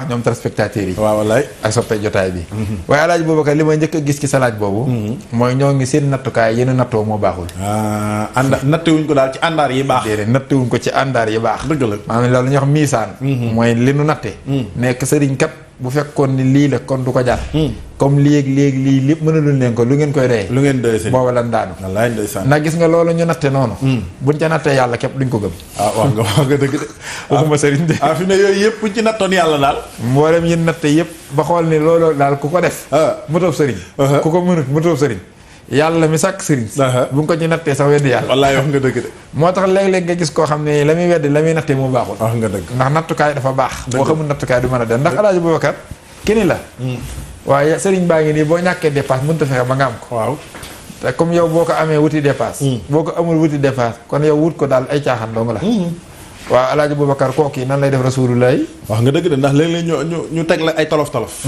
ñoom téléspectateurs yi. waaw wallaay ak soppe jotaay bi. waaye Alaaji Boubacar li may njëkk a gis ci sa laaj boobu. mooy ñoo ngi seen nattukaay yéen nattoo moo baaxul. nattewuñ ko daal ci àndaar yi baax. déedéet nattewuñ ko ci àndaar yi baax. dëgg la maanaam loolu ñuy wax miisaan. mooy li nu natte. nekk sëriñ kat bu fekkoon ni lii la kon du ko jar. comme léegi lii lépp mënaluñ leen ko lu ngeen koy reyee. lu ngeen doy sëriñ booba lan daanu. wallaay ndeysaan. ndax gis nga loolu ñu natte noonu. buñ ca nattee yàlla képp duñ ko gëm. wax nga dëgg de. waxuma sëriñ de. fi ne yooyu yëpp buñ ci nattoon yàlla daal. mboolem yi natte yëpp ba xool ni loolu daal ku ko def. mu toob sëriñ. ku ko mënut mu toob sëriñ. yàlla mi sàkk sëriñ. bu nga ko ci nattee sax weddi yàlla. wallaay wax nga dëgg de. moo tax léeg-léeg nga gis koo xam ne la muy weddi la muy nattee mu baaxul. wax nga dëgg. ndax nattukaay dafa baax. boo xamul nattukaay du mën a dem ndax Alaaji Boubacar keni la. waaye sëriñ baa ngi nii boo ñàkkee dépasse mënut a fexe ba nga am ko. waaw te comme yow boo ko amee wuti dépasse. boo ko amul wuti dépasse kon yow wut ko daal ay caaxaan dong la. waaw Alaaji Boubacar kooku nan lay def rasulullah. wax nga dëgg de ndax léeg-léeg ñu teg la ay tolof-tolof.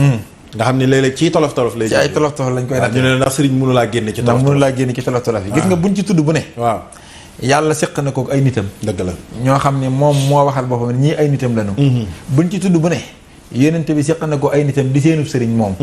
nga xam ni léeg-léeg ci tolof-tolof lay. ci ay tolof-tolof lañ koy natt. ñu ne ndax sëriñ mënu laa génne ci tolof-tolof. mënu laa génne ci tolof-tolof yi. gis nga buñ ci tudd bu ne. waaw yàlla seq na ko ay nitam. dëgg la ñoo xam ne moom moo waxal boppam ñii ay nitam lañu. buñ ci tudd bu ne. yonent bi seq na ko ay nitam di seenub sëriñ moom.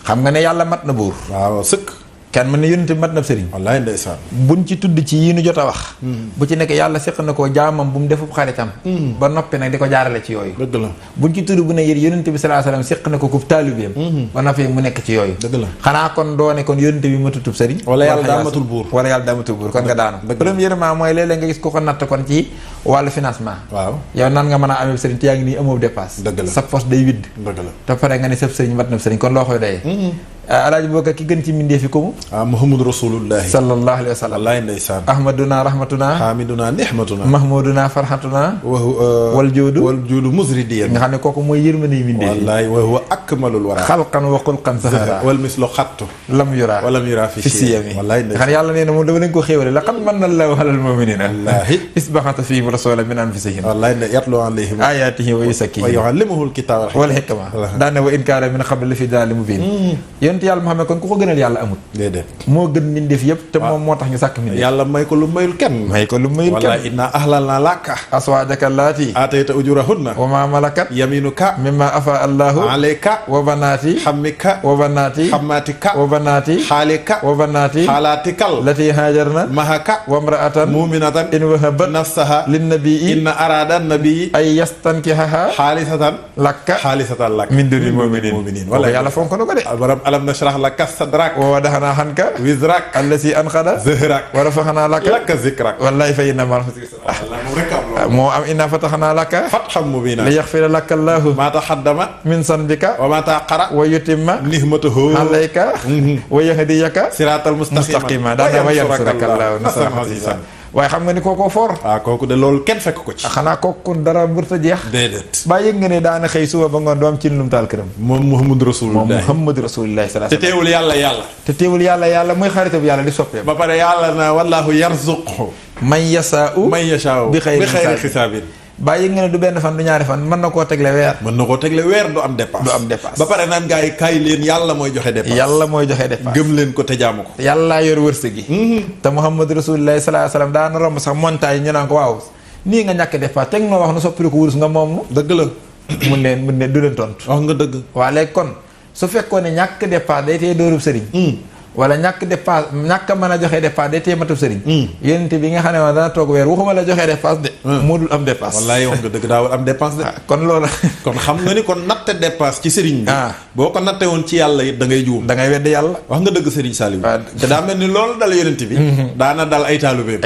xam nga ne yàlla mat na buur. waaw sëkk. kenn mën ne yonent bi mat na sëriñ. wallaay ndeysaan. buñ ci tudd ci yi nu jot a wax. bu ci nekk yàlla seq na ko jaamam bu mu defub xaritam. ba noppi nag di ko jaarale ci yooyu. dëgg la buñ ci tudd bu ne yéen yonent bi sallallahu alayhi wasallam seq na ko ku taalibeem. ba noppi mu nekk ci yooyu. dëgg la xanaa kon doone kon yonent bi matutub sëriñ. wala yàlla daa matul buur. wala yàlla daa matul buur kon nga daanu. premièrement mooy léeg-léeg nga gis ko natt kon ci wàllu financement. waaw yow nan nga mën a amee sëriñ te yaa ngi nii amoo dépasse. dëgg la sa poche day widd. dëgg la te pare nga ne sab sëriñ mat na sëriñ kon loo koy doyee. Alaaji Boubacar ki gën ci mbindee fi ko mu. Muhammadu Rasulullahi sallallahu alayhi wa sallam. wallaay ndeysaan. ahmaduna rahmatuna. hamiduna nihmatuna. mahmuduna farhatuna. wal juudu musridiyan. nga xam ne kooku mooy yërmande mbindee. wallaay wa huwa akmalul wara. xalqan wa xulqan sahara. wal mislu xattu. lam yura fi siyami. wallaay nga xam ne yàlla nee na moom dama leen ko xéewale laqad manna Allahu alal mu'minina. wallaahi. isbaxata fihim rasulan min anfusihim. wallaay yatlu alayhim ayaatihi wa yuzakkihim. wa yuallimuhul kitaaba wal hikma. daan ne wa in kaana min qablu la fi dalaalin mubiin. yonent yàlla Muhammad kon ku ko gënal yàlla amut. déedéet moo gën mbindeef yëpp te moom moo tax ñu sàkk mbindeef. yàlla may ko lu mayul kenn. may ko lu mayul kenn. wallaahi inna ahlalna laka aswaajaka allaati aatayta ujurahunna wa maa malakat yaminuka mimma afa allahu alayka wa banaati hammika wa banaati hammatika wa banaati xaalika wa banaati xaalaatikal lati haajarna mahaka wa mraatan muminatan in wahabat nafsaha linnabii inna arada nabii ay yastankihaha xaalisatan lak min dunil muminin wala yàlla fonk na ko de. borom alam nashrah laka sadrak wa wadaxnaa xanka wizrak allasi anqada zahrak wa rafaxnaa laka zikrak wallahi fa inna ma'al usri moo am inna fataxnaa laka fathan mubina li yaxfira laka allahu ma taxaddama min sanbika wa ma taqara wa yutimma nihmatahu alayka wa yahdiyaka siratal mustaqima daana wa yansuraka allahu nasran aziizan waaye xam nga ni kookoo for. kooku de loolu kenn fekk ko ci. xanaa kooku dara mbërta jeex. déedéet. baa yëg nga ne daana xëy suba ba ngoon doom ci lum taal këram. moom Muhammadu Rasulullah te teewul yàlla. te teewul yàlla mooy xaritu yàlla di soppeeku. ba pare yàlla na wallahu yarzuqhu man yashaa'u bi xayri xisaabin. baa yëg nga ne du benn fan du ñaari fan mën na koo tegle weer. du am dépasse. ba pare naan gaa yi kaay leen yàlla mooy joxe dépasse. gëm leen ko te jaamu ko. yàllaa yor wërsëg gi. te Muhammad Rasulullah sallallahu alayhi wasallam daana romb sax montagne ñu naan ko waaw nii nga ñàkk dépasse teg noo wax nu soppali ko wurus nga moom nu. dëgg la. mun ne du leen tontu. wax nga dëgg. waa léegi kon su fekkoon ne ñàkk dépasse day tee dóorub sëriñ. wala ñàkk a mën a joxe dépasse day tee matub sëriñ. yonent bi nga xam ne dana toog weer waxuma la joxe dépasse de. moo dul am dépasse. wallaay wax nga dëgg daawul am dépasse de. kon loolu. kon xam nga ni kon natte dépasse ci sëriñ bi. boo ko natte woon ci yàlla it da ngay juum. da ngay weddi yàlla. wax nga dëgg sëriñ Saliou. te daa mel ni loolu dal yonent bi. daana dal ay taalibeem.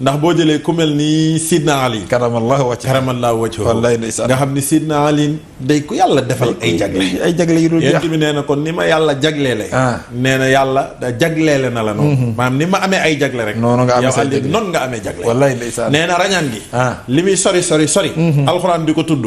ndax boo jëlee ku mel ni Sidna Ali. karamallahu wajhahu. wallaay ndeysaan nga xam ni Sidna Ali day ku yàlla defal ay jagle yu dul jeex. yonent bi nee na kon ni ma yàlla jagleele. nee na yàlla da jagleele na la noonu. maanaam ni ma amee ay jagle rek. noonu nga amee jagle. wallaay ndeysaan nee na rañaan gi. li muy sori. alxuraan di ko tudd.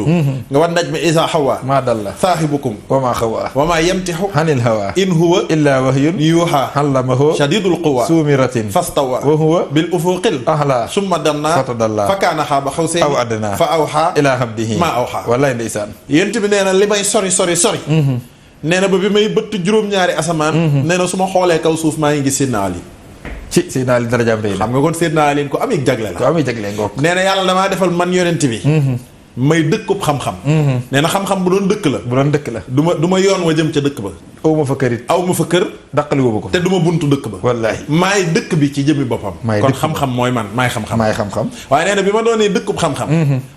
nga war naj mi isa hawa. maa dalla saahibukum. wa maa xawa. wa maa yamtixu. hanil hawa. in huwa. illaa wahyun. yuuhaa. allamahu. shadiidul quwaa. suumiratin. fastawa. wa huwa. bil ufuqil. a'laa. summa dannaa. fatadallaa. fa kaana qaaba qawsayni. aw adnaa. fa awhaa. ilaa abdihi. maa awhaa. wallaay ndeysaan. yent bi nee na li may sori. nee na ba bi may bëtt juróom-ñaari asamaan. nee na su ma xoolee kaw suuf maa ngi gis Seydina Ali. Seydina Ali darajaam rëy la. xam nga kon Seydina Ali ko amee jagle la. ko amee jagle ngoog. nee na yàlla damaa defal man yonent bi. may dëkkub xam-xam. nee na xam-xam bu doon dëkk la. bu doon dëkk la. du ma yoon wa jëm ca dëkk ba. aw ma fa kër it. aw ma fa kër. daqali woo ko. te du ma buntu dëkk ba. wallaahi. maay dëkk bi ci jëmmi boppam. kon xam-xam mooy man maay xam-xam. maay xam-xam. waaye nee na bi ma doonee dëkkub xam-xam.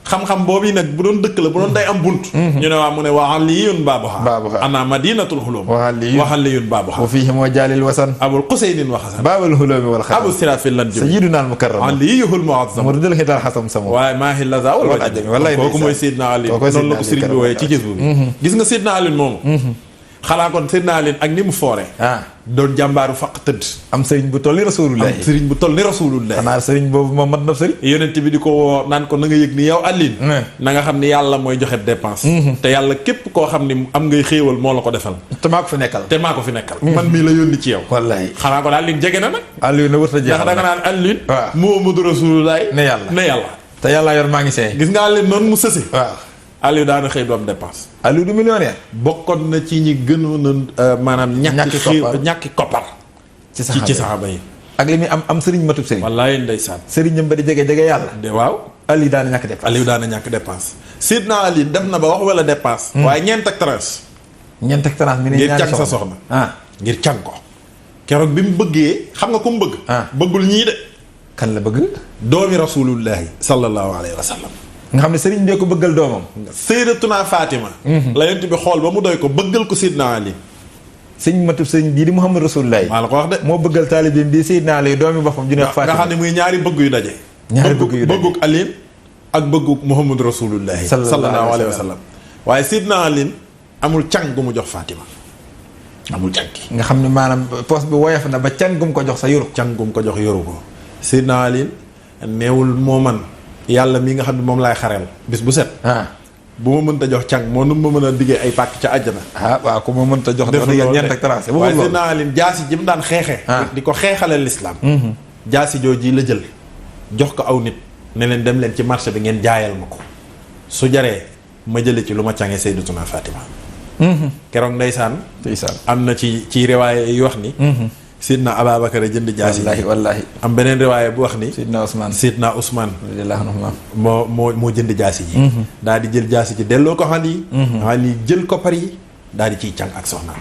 xam-xam boobu nag bu doon dëkk la bu doon day am bunt. ñu ne waa mu ne wa aliyun baabuha. ana madinatul xulum. wa aliyun baabuha. wa fiihi moo jaalil wasan. abul xuseynin wa xasan. baabul xuloomi wal xasan. abu sirafil lan jëm. sayyiduna al mukarram. aliyuhul muazzam. mu dul xidaal xasam samo. waaye maa hi laza wal ajami. wallaay kooku mooy Seydina Ali. noonu la ko sëriñ bi wooyee ci gis bu gis nga Seydina Ali moomu. xalaa kon Seydina Ali ak ni mu foore. doon jàmbaaru faq tëdd. am sëriñ bu toll ni rasulullah. xanaa sëriñ boobu moom mat na sëriñ. yonent bi di ko woo naan ko na nga yëg ni yow Alioune. na nga xam ni yàlla mooy joxe dépense. te yàlla képp koo xam ni am ngay xéewal moo la ko defal. te maa ko fi nekkal. man mii la yónni ci yow. wallahi xanaa kon Alioune jege na nag. Alioune wër ta jeexal ndax da nga naan Alioune. waaw Muhammadu rasulullah. ne yàlla. te yàlla yor maa ngi see. gis nga Alioune noonu mu sësi. waaw Aliou daana xëy du am dépense. Aliou du millionnaire. bokkoon na ci ñi gënoon a maanaam. ñàkki koppar ci saxaaba yi. ak li muy am sëriñ matub sëriñ. wallaay ndeysaan. sëriñam ba di jege yàlla. waaw Aliou daana ñàkk dépense. Sidna Ali def na ba wax wala dépense. waaye ñeent ak tranche. mi ne ngir càng sa soxna. ngir càng ko. keroog bi mu bëggee xam nga ku mu bëgg. bëggul ñii de. kan la bëgg. doomi rasulullahi sallallahu alayhi wa sallam. nga xam ne sëriñ bee ko bëggal doomam. Sayyidatuna Fatima. la yonent bi xool ba mu doy ko bëggal ko Seydina Ali. sëñ matub sëriñ bii di Muhammad Rasulullah. maa la ko wax de. moo bëggal taalibeem bii Seydina Ali doomi boppam ju ne Fatima. nga xam ne muy ñaari bëgg yu daje. bëgguk Ali ak bëgguk Muhammad Rasulullah. sallallahu alayhi wa sallam. waaye Seydina Ali amul càng gu mu jox Fatima. amul càng. nga xam ne maanaam poos bi woyof na ba càng gu mu ko jox sa yoru. càng gu mu ko jox yoru ko. Seydina Ali neewul moo man yàlla mi nga xam ne moom laay xareel bis bu set. bu ma mënta jox càng moo nu ma mën a diggee ay pàkk ca àjjana. waaw ku ma mënta jox. def na ñeent ak tracé waaye seen naa leen jaasi ji mu daan xeexee. di ko xeexale lislaam. jaasi jooji la jël jox ko aw nit ne leen dem leen ci marché bi ngeen jaayal ma ko su jaree ma jële ci lu ma càngee Sayyidatuna Fatima. keroog ndeysaan. am na ci riwaaye yi wax ni. Sidna Ababacar jënd jaasi. wallaahi am beneen riwaaye bu wax ni. Sidna Ousmane. moo jënd jaasi ji. daal di jël jaasi ji delloo ko Ali. Ali jël koppar yi daal di ciy càng ak soxna.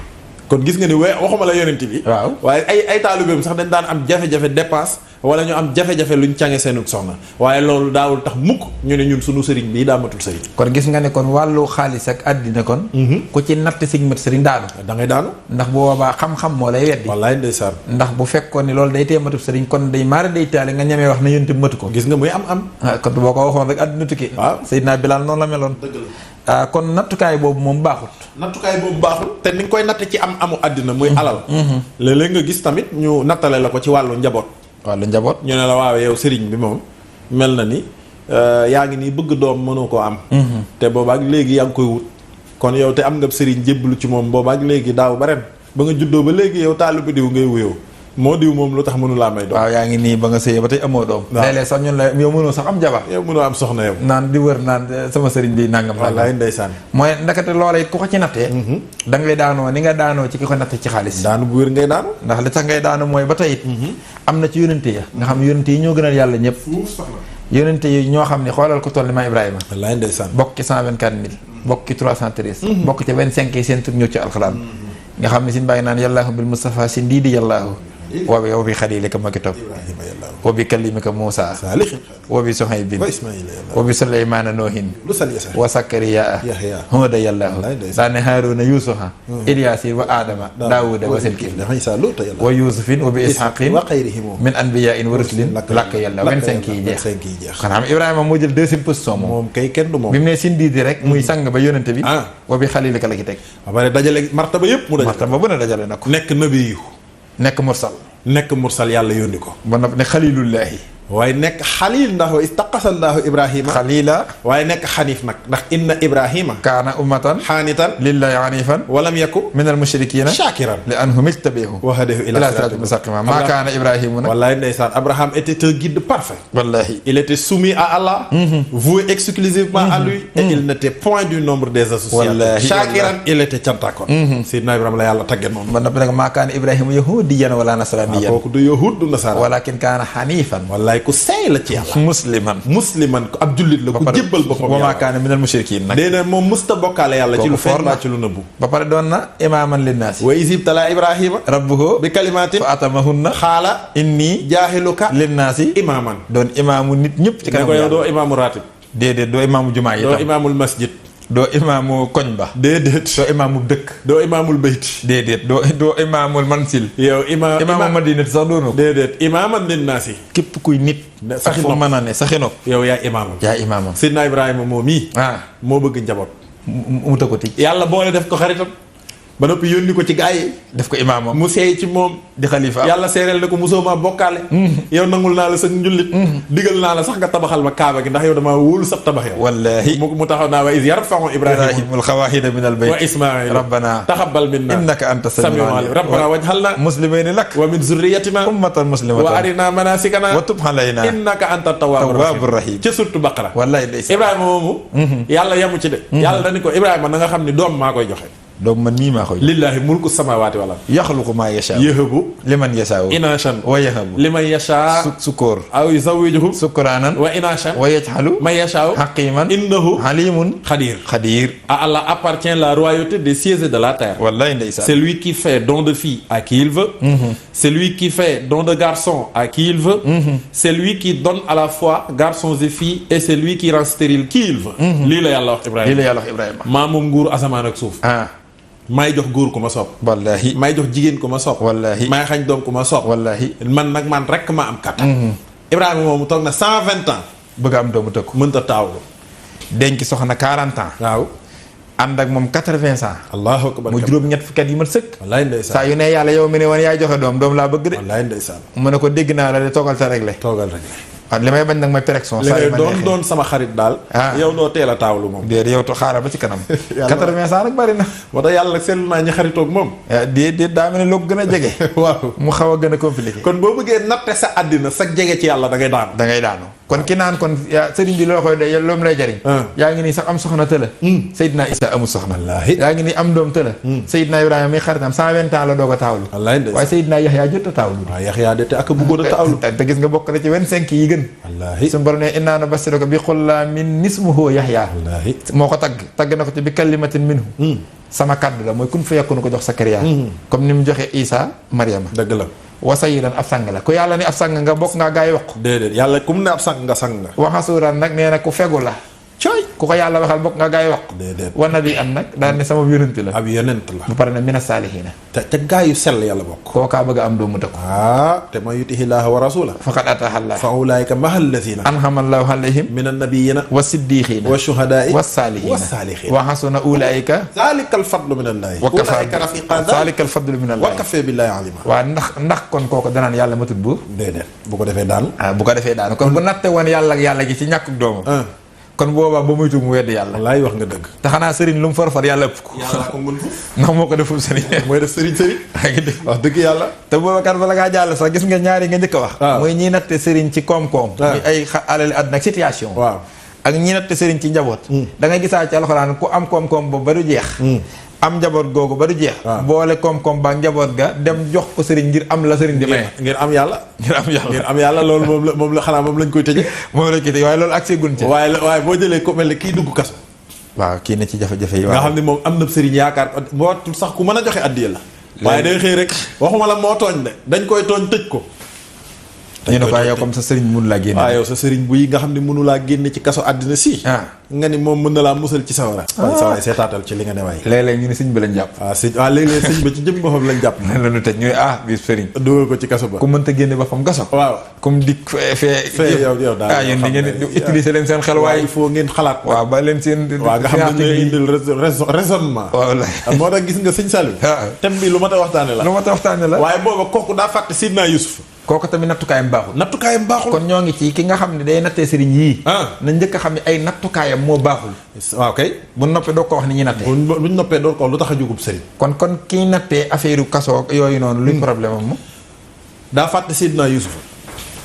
kon gis nga ni waxuma la yonent bi. waaw waaye ay taalibeem sax dañ daan am jafe-jafe dépense wala ñu am jafe-jafe luñ cànge seenu soxna waaye loolu daawul tax mukk ñu ne ñun sunu sëriñ bii daa matul sëriñ. kon gis nga ne kon wàllu xaalis ak àddina kon. ku ci natt sëñ mat sëriñ daanu. da ngay daanu. ndax bu boobaa xam-xam moo lay weddi. wallaay ndeysaan. ndax bu fekkoon ni loolu day tee matul sëriñ kon day maara day taale nga ñemee wax na yonent matu ko. gis nga muy am. kon boo ko waxoon rek àddina tukki. waaw Seydina Bilaal noonu la meloon. dëgg la. kon nattukaay boobu moom baaxut. te ni nga koy natt ci amu àddina muy alal. léeg-léeg nga gis tamit ñu nattale la ko ci wàllu njaboot. ñu ne la waaw yow sëriñ bi moom mel na ni yaa ngi nii bëgg doom mënoo koo am. te boobaak léegi yaa ngi koy wut. kon yow te am nga sëriñ jébbalu ci moom boobaak léegi daaw ba ren ba nga juddoo ba léegi yow taalibe diw ngay wuyoo moo diw moom lu tax mënu laa may doom. waaw yaa ngi nii ba nga sëyee ba tey amoo doom. waaw léeg-léeg sax ñun la yow mënoo sax am jabar. yow mënoo am soxna yow. naan di wër naan sama sëriñ bi nangam. wallaay ndeysaan. mooy ndakate loola it ku ko ci nattee. da ngay daanoo ni nga daanoo ci ki ko nattee ci xaalis. daanu bu wér ngay daanu. ndax li tax ngay daanu mooy ba tey it. am na ci yónente ya. nga xam ne yónente yi ñoo gënal yàlla ñëpp. yónente yi ñoo xam ne xoolal ko toll ni ma Ibrahima. wallaay ndeysaan. bokk ci 124 000. bokk ci 313. bokk ci 25 yi seen tur ñëw ci alxuraan. nga xam ne sin bàyyi naan yàllaahu bil Mustafa si ndiidi yàllaahu wa bi xalilika ma ki topp wa bi kalimika Muusa wa bi Suhaybin wa bi Suleymaana Noohin wa Sakariya Huuda yàllaahu daane Haaruna Yuusufa Ilyaasi wa Adama Daawuda wa Silkifl wa Yuusufin wa bi Ishaqin min anbiyaa'in wa rusulin lakk yàlla 25 yi jeex xanaa Ibrahima moo jël deuxième position moom kay kenn du moom bi mu ne sin diidi rek muy sang ba yónnante bi wa bi xalilika la ki teg ba pare dajale martaba yëpp mu dajale martaba bu ne dajale na ko nekk nabi nekk mursal yàlla yónni ko ba noppi ne xalilullaahi waaye nekk xalil ndax wa istaqasallaahu Ibrahima xalila waaye nekk xaniif nag ndax inna Ibrahima kaana ummatan xaanitan lillahi hanifan walam yaku min al mushrikina shakiran li anhum ijtabahu wa hadahu ila siratin mustaqima maa kaana Ibrahima nag wallahi ndeysaan Abraham était un guide parfait wallahi il était soumis à Allah voué exclusivement à lui et il n'était point du nombre des associés shakiran il était cantakoon Seydina Ibrahima la yàlla tagge noonu ba noppi nag maa kaana Ibrahima yahudiyan wala nasraniyan kooku du yahud du nasara walakin kaana hanifan wallahi waaye ku seey la ci yàlla. musliman ko ab jullit la ku jébbal boppam wa maa kaana minal mushrikiin nag. nee na moom musta bokkaale yàlla ci lu feeñ ba ci lu nëbbu. ba pare doon na imaaman linnaasi. wa iz ibtalaa Ibrahima rabbuhu bi kalimaatin fa atamahunna xaala inni jaahiluka linnaasi imaaman. doon imaamu nit ñëpp ci kanam yàlla ne ko yow doo imaamu raatib. déedéet doo imaamu jumaa yi. doo imaamul masjid. doo imaamu koñ ba. déedéet. doo imaamu dëkk. doo imaamul bayt. déedéet doo imaamul mansil. yow imaamu madinati sax doonoo ko. déedéet imaaman linnaasi. képp kuy nit. sa xinok mën a ne sa xinok. yow yaa imaamam. yaa imaamam. Seydina Ibrahima moom mii. moo bëgg njaboot. mu ta ko tij. yàlla boole def ko xaritam. ba noppi yónni ko ci gaa yi. def ko imaamam. mu seey ci moom. di xalifa yàlla seereel na ko mosoo maa bokkaale. yow nangul naa la sa njullit. digal naa la sax nga tabaxal ma kaaba gi ndax yow damaa wóolu sax tabax yow. wallaahi mu taxaw naa wa iz yarfa'u Ibrahimul xawaahida minal bayt wa Ismaa'il rabbana taxabbal minna innaka anta samiul alim rabbana waj'alna muslimayni lak wa min zurriyyatina ummatan muslimatan wa arina manasikana wa tub alayna innaka anta tawwabur rahim ci surtu Baqara. wallaahi ndeysaan Ibrahima moomu. yàlla yamu ci de. yàlla dañu ko Ibrahima na nga xam ni doom maa koy joxe. doom man mii maa koy. lillaahi mulku samaawaati wal ard. yaxluqu maa yashaa. yahabu liman yashaa. inaashan. wa yahabu liman yashaa. sukkoor. aw yuzawwijuhum. sukraanan. wa inaashan. wa yaj'alu. man yashaa. hakiiman. innahu. alimun. Khadir. À Allah appartient la royauté des cieux et de la terre. wallaay ndeysaan. C'est lui qui fait don de filles à qui il veut. C'est lui qui fait don de garçons à qui il veut. C'est lui qui donne à la fois garçons et filles et c'est lui qui rend stérile qui il veut. lii la yàlla wax Ibrahima. lii la yàlla wax Ibrahima. maa moom nguur asamaan ak suuf. maay jox góor ku ma soob. wallaahi. maay jox jigéen ku ma soob. wallaahi. maay xañ doom ku ma soob. wallaahi. man rek ma am kattan. Ibrahima moomu toog na 120 ans. bëgg am doomu tëkku. mënta taawlu. denc soxna 40 ans. waaw. ànd ak moom 80 ans. allahu akbar. mu juróom-ñett fukki at yi mat sëkk. wallaay ndeysaan. saa yu ne yàlla yow mi ne woon yaay joxe doom laa bëgg de. wallaay ndeysaan. mu ne ko dégg naa la de toogal te réglé. waaw li may bañ nag mooy péréction. saa yu ma neexee doon sama xarit daal. yow doo teel a taawlu moom. déedéet yow to xaaral ba ci kanam. 80 ans nag bari na. moo tax yàlla nag seetlu naa ñi xaritoog moom. déedéet daa mel ne loo gën a jege. waaw mu xaw a gën a compliqué. kon boo bëggee natte sa àddina sa jege ci yàlla da ngay daanu. da ngay daanu kon ki naan kon sëriñ bi loo koy de loolu lay jariñ. yaa ngi nii sax am soxna tëla. Seydina Isa amul soxna. wallaahi. yaa ngi nii am doom tëla. Seydina Ibrahima mi xaritam 120 ans la doog a taawlu. wallaahi waaye Seydina Yaxya jot a taawlu. waaw Yaxya de te ak bëggoon a taawlu. te gis nga bokk na ci 25 yi gën. wallaahi. suñu borom ne innaa nubashshiruka bi ghulaamin ismuhu Yaxya. wallaahi. moo ko tagg na ko ci bi kalimatin minhu. sama kàddu la mooy kun fa yakunu ko jox Sakariya. comme ni mu joxe Isa Mariama. dëgg la. wasayiran ab sang la ku yàlla ni ab sang nga bokk nga gaa yi wax. déedéet yàlla kum ne ab sang nga sang nga. waxasuuran nag nee na ku fegu la. cooy ku ko yàlla waxal bokk nga gaa yi wax. déedéet wa nabi an nag daal ne sama yonent la. ab yonent la. bu pare ne mina saalihiina. te gaa yu sell yàlla bokk. kookaa bëgg a am doomu tëkku. te man yutihi llaaha wa rasuulahu. faqad ataaha llaah. fa ulaa'ika ma'a llaziina an'ama llaahu alayhim. mina nabiyyiina. wa siddiqiina. wa shuhadaa'i. wa saalihiina. wa hasuna ulaa'ika. zaalikal fadlu mina llaahi. wa kafaa ulaa'ika rafiiqan. zaalikal fadlu mina llaahi. wa kafaa billaahi aliimaa. waaw ndax kon kooku danaan yàlla matut buur. déedéet bu ko defee daanu. bu ko defee daanu kon bu natte woon yàlla ak yàlla gi ci ñàkkug doomam. kon boobaa ba muy tuub mu wedd yàlla. wallaay wax nga dëgg. te xanaa sëriñ lu mu farfar yàlla ëpp ko. yàlla ko mën ndax moo ko deful sëriñ. mooy def sëriñ. wax dëgg yàlla. te boobakat bala ngaa jàll sax gis nga ñaari nga njëkk a wax. mooy ñiy natte sëriñ ci koom-koom. muy ay alali àdduna ak situation. waaw ak ñi natte sëriñ ci njaboot. da ngay gisaa ci alxuraan ku am koom-koom boobu ba du jeex. am njaboot googu ba du jeex. boole koom-koom ba njaboot ga dem jox ko sëriñ ngir am la sëriñ di may. ngir am yàlla. ngir am yàlla loolu moom la xanaa moom lañ koy tëjee. moom lañ koy tëjee waaye loolu accès gun ci. waaye boo jëlee ko mel ne kii dugg kaso. waaw kii ne ci jafe-jafe yi. nga xam ne moom am na sëriñ yaakaar boo sax ku mën a joxe addiya la. waaye day xëy rek waxuma la moo tooñ de dañ koy tooñ tëj ko. ñu ne ko yow comme sa sëriñ mënu laa génne. yow sa sëriñ bu yi nga xam ne mënu laa génne ci kaso àddina si. nga ni moom mën na laa musal ci sawara. waaye sa waay seetaatal ci li nga ne waay. léeg-léeg ñu ne sëñ bi lañ jàpp. léeg-léeg sëñ ba ci jëm boppam lañ jàpp. la ñu tëj ñu ne bis sëriñ. dugal ko ci kaso ba. ku mënta génne boppam kaso. waaw comme dikk fee yow daal yéen di ngeen utiliser leen seen xel waaye. il faut ngeen xalaat. waaw ba leen seen. waaw nga xam ne ñooy indil raisonnement. moo tax gis nga sëñ Saliou. thème bi lu mat a waxtaane la. waaye booba kooku daa fàtte Sidna Yusuf. kooku tamit nattukaayam baaxul. kon ñoo ngi ci ki nga xam ne day nattee sëriñ yii. na njëkk a xam ne ay nattukaayam moo baaxul. waaw kay. bu noppee doo ko wax ni ñuy nattee. buñ noppee doo ko wax lu tax a jógub sëriñ. kon kii nattee affaire kaso yooyu noonu. luy problème am. daa fàtte Sidna Yusuf.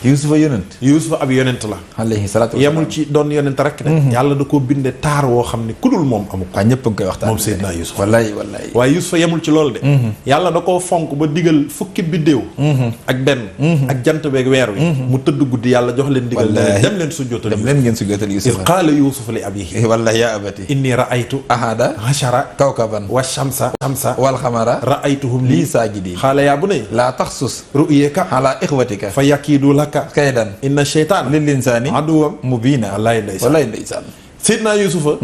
Yuusufa yonent. Yuusufa ab yonent la. alayhi salaatu yemul ci doon yonent rek de. yàlla da koo binde taar woo xam ne ku dul moom amu ko. waaw ñëpp a ngi koy waxtaan moom Seydina Yuusufa. wallaay. waaye Yuusufa yemul ci loolu de. yàlla da koo fonk ba digal fukki biddéew. ak benn. ak jant beeg weer wi. mu tëdd guddi yàlla jox leen digal. dem leen sujjootal Yuusufa. dem leen ngeen sujjootal Yuusufa. iz qaala Yuusufa li abiihi. wallahi yaa abati. inni ra'aytu. ahada ashara kawkaban. wa shamsa. wal qamara. ra'aytuhum lii saajidiin. qaala yaa bunayya. laa taxsus. ru'yaka ala ixwatika. fa yakiidu laka. kaydan. inna shaytaana. lil insaani. aduwwan mubiina. wallahi ndeysaan. Seydina Yuusufa.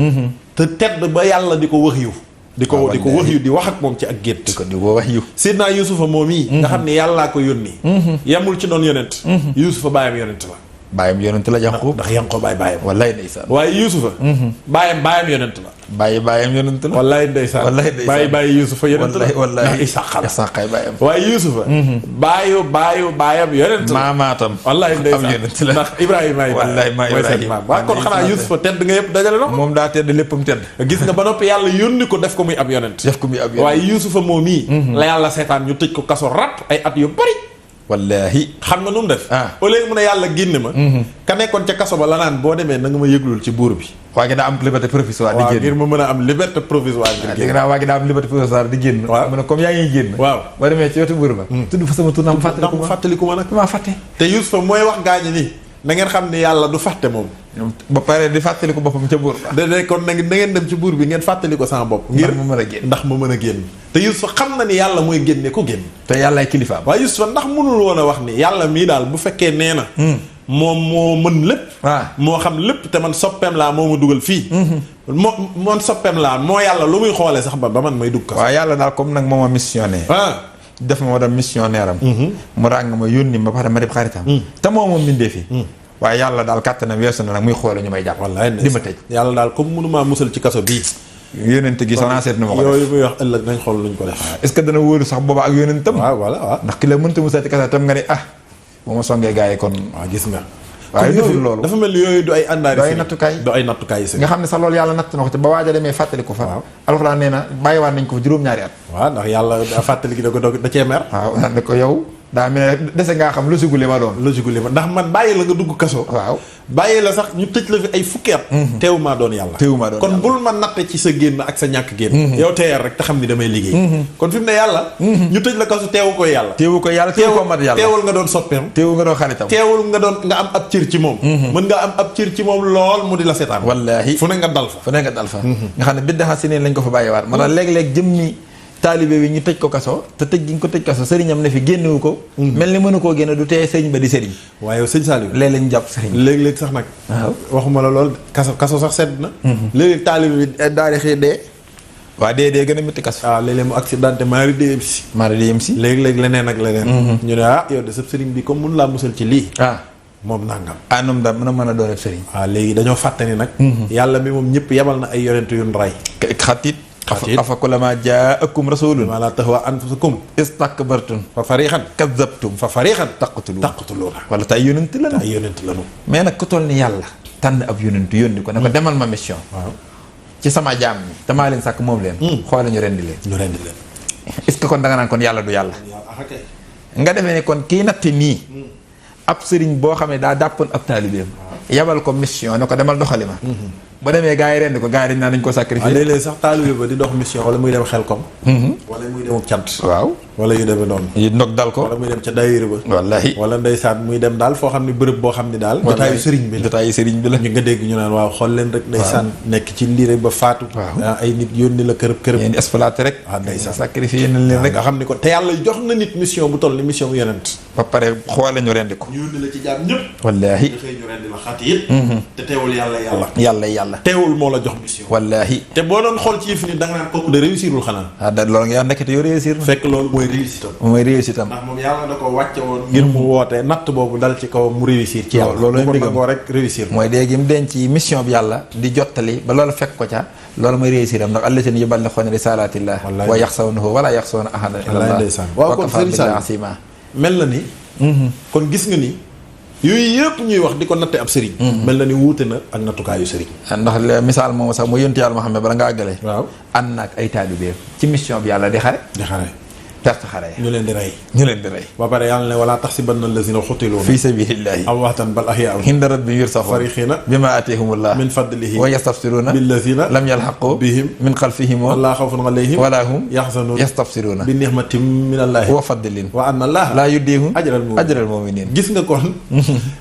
te tedd ba yàlla di ko wax yu. di ko wax yu di wax ak moom ci ak gétt. di ko wax yu. Seydina Yuusufa moom yi. nga xam ne yàllaa ko yónni. yemul ci doon yonent. Yuusufa baayam yonent la. baayam yonent la Yanqoob. ndax Yanqoob baayam. wallaay ndeysaan. waaye Yuusufa. baayam yonent la. baayam yonent la. wallaay ndeysaan. baayu Yuusufa yonent la. wallaay Isaaqa baayam. waaye Yuusufa. baayam yonent la. maamaatam. wallaay ndeysaan yonent la. ndax Ibrahima ay wallaay maa Ibrahima. waaw kon xanaa Yuusufa tedd nga yëpp dajale na ko. moom daa tedd léppam tedd. gis nga ba noppi yàlla yónni ko def ko muy ab yonent. waaye Yuusufa moom yi. la yàlla seetaan ñu tëj ko kaso rap ay at yu bari. wallaahi xam nga nu mu def. au lieu mu ne yàlla génne ma. ka nekkoon ca kaso ba la naan boo demee na nga ma yëglul ci buur bi. waa gi daa am liberté provisoire di génn. waaw ngir ma mën a am liberté provisoire di génn. waa gi daa am liberté provisoire di génn. waaw mu ne comme yaa ngi génn. waaw boo demee ci wetu buur ba. tudd fa sama tur na mu fàttaliku ma nag. maa fàtte. te Yuusufa mooy wax gaañi nii. na ngeen xam ne yàlla du fàtte moom. ba pare di fàttali ko boppam ca buur ba. de kon na ngeen dem ci buur bi ngeen fàttali ko sama bopp. ngir ma mën a génn ndax ma mën a génn. te Yuusufa xam na ni yàlla mooy génne ko génn. te yàllaay kilifaam. waaye Yuusufa ndax mënul woon a wax ni yàlla mii daal bu fekkee nee na. moom moo mën lépp. moo xam lépp te man soppeem laa moo ma dugal fii. moom soppeem laa moo yàlla lu muy xoolee sax ba man may dugg ko. waaw yàlla daal comme nag moo ma missionné. def ma doon missionnaire am. mu ràng ma yónni ma pare ma def xaritam. te moo moom bindee fi. waaye yàlla daal kàttanam weesu na nag muy xoole ñu may jàpp. wallaay di ma tëj. yàlla daal comme mënumaa musal ci kaso bii. yónente gi sax naa seet ni ma ko def yooyu muy wax ëllëg nañ xool luñ ko def. est-ce que dana wóoru sax booba ak yónentam. waaw ndax ki la mënta musal ci kaso tam nga ni bu ma songee gars yi kon. waaw gis nga. waaye deful loolu dafa mel ni yooyu du ay àndaari. du ay nattukaay nga xam ne sax loolu yàlla natt na ko ci ba waaja demee fàttali ko fa. waaw alxuraan nee na bàyyiwaat nañ ko fa juróom-ñaari at. waaw ndax yàlla fàttali gi da cee mer. waaw ne ko yow daa mel ne dese ngaa xam logique li ma doon. logique li ma ndax man bàyyi la nga dugg kaso. waaw bàyyi la sax ñu tëj la fi ay fukki at. teewu maa doon yàlla. kon bul ma natte ci sa génn ak sa ñàkk génn. yow teeyal rek te xam ni damay liggéey. kon fi mu ne yàlla. ñu tëj la kaso teewu ko yàlla. teewu ko mat yàlla teewul nga doon soppeem. teewul nga doon xaritam. teewul nga am ab cër ci moom. mën nga am ab cër ci moom lool mu di la seetaan. wallaahi fu ne nga dal fa. nga xam ne biddaxa si neen lañ ko fa bàyyiwaat. maanaam léeg-léeg jëm ni taalibe bi ñu tëj ko kaso te tëj gi ñu ko tëj kaso sëriñam ne fi génnewu ko. mel ni mënu koo génne du tee sëriñ ba di sëriñ. waaye sëñ Saliou léeg-léeg ñu jàpp sëriñ. léeg-léeg sax nag. waaw waxuma la lool kaso sax sedd na. léeg-léeg taalibe bi daal di xëy dee. waa dee gën a métti kaso. waaw léeg-léeg mu accidenté maari dee si. léeg-léeg leneen ak leneen. ñu ne yow de sa sëriñ bi comme mun laa musal ci lii. moom nangam. noonu daal mën a doon ak sëriñ. waaw léegi dañoo fàttani nag. yàlla mi moom ñëpp yabal na ay yonent yu ray. xatit afa kullamaa jaa'akum rasuulun maa laa tahwaa anfusukum istakbartum fa fariixan kazzabtum fa fariixan taqtuluuna wala tay yonent lanu mais nag ku toll ni yàlla tànn ab yonent yónni ko ne ko demal ma mission. waaw ci sama jaam ñi damaa leen sàkk moom leen. xoole ñu rendi leen. est-ce que kon da nga naan kon yàlla du yàlla. nga defee ne kon kii natt nii. ab sëriñ boo xam ne daa dàppoon ab taalibeem. yabal ko mission ne ko demal doxali ma. ba demee gars yi rendi ko gars yi dañ naan dañ ko sacrifier. léeg-léeg sax taalibe ba di dox mission wala muy dem xel kom. wala muy dem cant. waaw wala yu demee noonu. yu ndog dal ko. wala muy dem ca daayira ba. wallaahi wala ndeysaan muy dem daal foo xam ne bërëb boo xam ne daal. jotaayu sëriñ bi la ñu nga dégg ñu naan waaw xool leen rek. ndeysaan nekk ci lii rek ba faatu. waaw ay nit yónni la kërëb. yéen exploité rek. waaw ndeysaan sacrifier nañ leen rek. nga xam ni ko te yàlla jox na nit mission bu toll ni mission bu yonent. ba pare xoole ñu rendi ko. ñu yónni la ci jaam ñëpp. wallaahi xëy ñu rendi la xaati yëpp. te teewul yàlla teewul moo la jox mission. wallaahi te boo doon xool ci yëf ni da nga naan kooku de réussirul xanaa. da loolu nga yaa nekk te yow réussir na. fekk loolu mooy réussitam. ndax moom yàlla da ko wàcce woon. ngir mu woote natt boobu dal ci kaw mu réussir. ci yàlla loolu ko nangoo rek réussir. mooy léegi mu denc mission bi yàlla di jottali ba loolu fekk ko ca loolu mooy réussiram ndax allaziina yuballighuuna risaalaatillaah wa yaxshawnahu wa laa yaxshawna ahadan illallaah. waaw kon sëriñ Saliou mel na ni. kon gis nga ni yooyu yëpp ñuy wax di ko natte ab sëriñ. mel na ni wuute na ak nattukaayu sëriñ. ndax misaal moom sax mooy yonent yàlla Muhammad bala nga àggale. waaw ànd na ak ay taalibeem ci mission bi yàlla di xare. perte xare ñu leen di rey ba pare yàlla ne wala tahsabanna allazina qutilu fi sabilillahi amwaatan bal ahyaa'un inda rabbihim yurzaquun farihiina bima aatahumullah min fadlihi wa yastabsiruuna billazina lam yalhaqu bihim min xalfihim wala xawfun alayhim wala hum yaxzanuun yastabsiruuna bi ni'matin minallahi wa fadlin wa anna allaha laa yudii'u ajral mu'miniin gis nga kon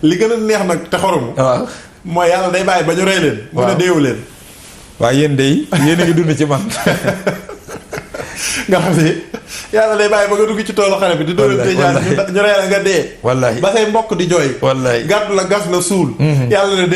li gën a neex nag te xoromu waaw mooy yàlla day bàyyi ba ñu rey leen mu ne deewu leen waaw yéen a ngi dund ci man nga xam ne yàlla day bàyyi ba nga dugg ci toolu xare bi di dóorante ñaan ñu rey la nga dee wallaahi ba say mbokk di jooy wallaahi gàddu la gas la suul yàlla ne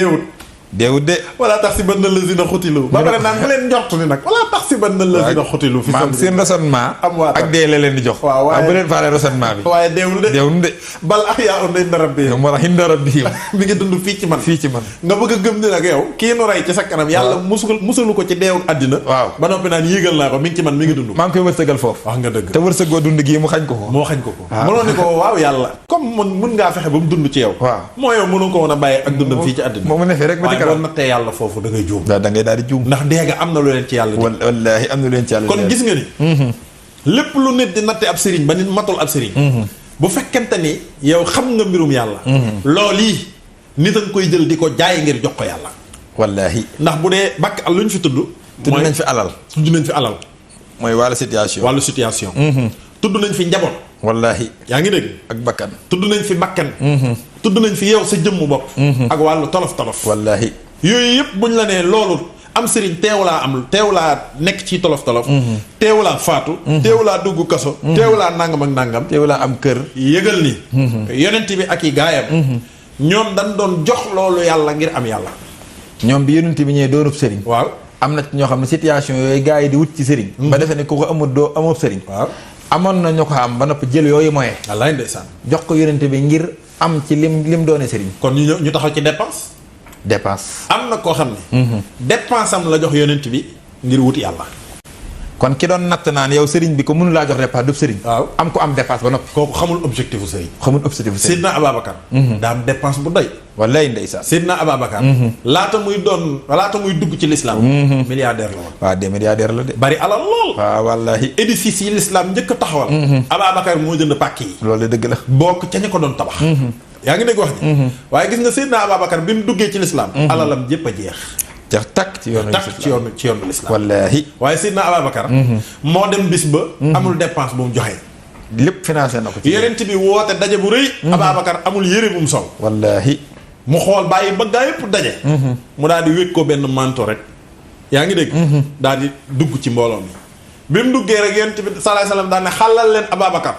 deewut de wala tahsabanna allazina qutilu ba pare naan bu leen njort ni nag wala tahsabanna allazina qutilu fi maam seen raisonnement ak dee la leen di jox waaw waaye bu leen faale raisonnement bi waaye deewul de bal ahyaa'un inda rabbihim moo tax inda rabbihim mi ngi dund fii ci man nga bëgg a gëm ni nag yow kii nu rey ci sa kanam yàlla musalu ko ci deewu àddina waaw ba noppi naan yéegal naa ko mi ngi ci man mi ngi dund maa ngi koy wërsëgal foofu wax nga dëgg te wërsëgoo dund gii mu xañ ko mënoon ni ko waaw yàlla comme mun ngaa fexe ba mu dund ci yow waaw moo yow mënu ko woon a bàyyi ak dundam fii ci àddina moo mu ne fi rek ba ci kanam nattee yàlla foofu da ngay juum da ngay daal di juum ndax deega am na lu leen ci yàlla wallaahi am na lu leen ci yàlla kon gis nga ni lépp lu nit di natte ab sëriñ ba nit matul ab sëriñ bu fekkente ni yow xam nga mbirum yàlla loolu yi nit a nga koy jël di ko jaay ngir jox ko yàlla wallaahi ndax bu dee bakk lu ñu fi tudd nañ fi alal mooy wàllu situation tudd nañ fi njaboot wallaahi yaa ngi dégg ak bakkan tudd nañ fi bakkan tudd nañ fi yow sa jëmmu bopp ak wàllu tolof wallaahi yooyu yëpp buñ la nee loolu am sëriñ teewulaa nekk ci tolof teewulaa faatu teewulaa dugg kaso teewulaa nangam ak nangam teewulaa am kër yëgal ni yonent bi ak yi gaayam ñoom dañ doon jox loolu yàlla ngir am yàlla ñoom bi yonent bi ñëwee doonub sëriñ waaw am na ñoo xam ne situation yooyu gars yi di wut ci sëriñ ba defee ne ku ko amul doo amoo sëriñ waaw amoon na ñu ko am ba noppi jël yooyu moyen wallaay ndeysaan jox ko yonent bi ngir am ci lim doone sëriñ kon ñu taxaw ci dépense am na koo xam ne dépense am la jox yonent bi ngir wut yàlla kon ki doon natt naan yow sëriñ bi ko mënu laa jox dépense du sëriñ waaw am ko am dépense ba noppi kooku xamul objectifu sëriñ Seydina Ababacar daa am dépense bu doy wallaay ndeysaan Seydina Ababacar laata muy dugg ci l'islam milliardaire la woon waaw des milliardaire la de bari alal lool waaw wallaahi édifice yi l'islam njëkk a taxawal Ababacar moo jënd pàkk yi loolu dëgg la bokk ca ña ko doon tabax yaa ngi dégg wax ji waaye gis nga Seydina Ababacar bi mu duggee ci l'islam alalam jépp a jeex jeex takk ci yoonu l'islam wallaahi waaye Seydina Ababacar moo dem bis ba amul dépense bu mu joxe lépp financé na ko ci yonent bi woote daje bu rëy Ababacar amul yére bu mu sol wallaahi mu xool bàyyi ba gaa yëpp daje mu daal di wékk ko benn manto rek yaa ngi dégg daal di dugg ci mbooloo mi bi mu duggee rek yonent bi sallallahu alayhi wasallam daal ne xàllal leen Ababacar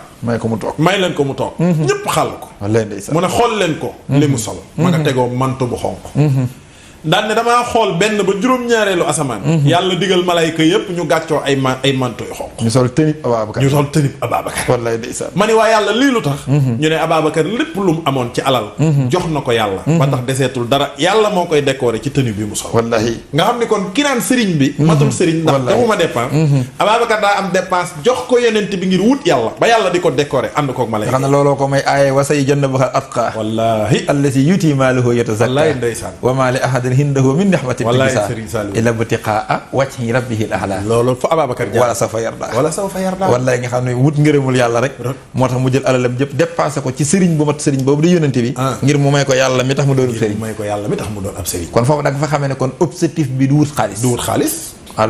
may leen ko mu toog ñëpp xàll ko wallaahi ndeysaan mu ne xool leen ko li mu sol ma nga tegoo manto bu xonq daan ne damaa xool benn ba juróom-ñaareelu asamaan yàlla digal malayka yëpp ñu gàccoo ay manto yu xonq ñu sol tënib Ababacar wallaay ndeysaan ma ni waa yàlla lii lu tax ñu ne Ababacar lépp lu mu amoon ci alal jox na ko yàlla ba tax deseetul dara yàlla moo koy décorer ci tenue bi mu sol wallahi nga xam ne kon ki naan sëriñ bi matul sëriñ ndax defuma dépense Ababacar daa am dépense jox ko yonent bi ngir wut yàlla ba yàlla di ko décorer ànd koog malayka xam ne looloo ko may aaye wasay jënd baxal atqa wallahi allati yuti maalahu yatazakka wallahi ndeysaan wa maa li ahadin hindahu min nihmatin wallahi sëriñ Saliou ila btiqaa wajhi rabbihil a'la loolu fa Ababacar jaar wala sawfa yarda wallahi nga xam ne wut ngërëmul yàlla rek moo tax mu jël alalam jëpp dépassé ko ci sëriñ bu mat sëriñ boobu di yónnante bi ngir mu may ko yàlla mi tax mu doon ab sëriñ kon foofu da nga fa xamee ne kon objectif bi du wut xaalis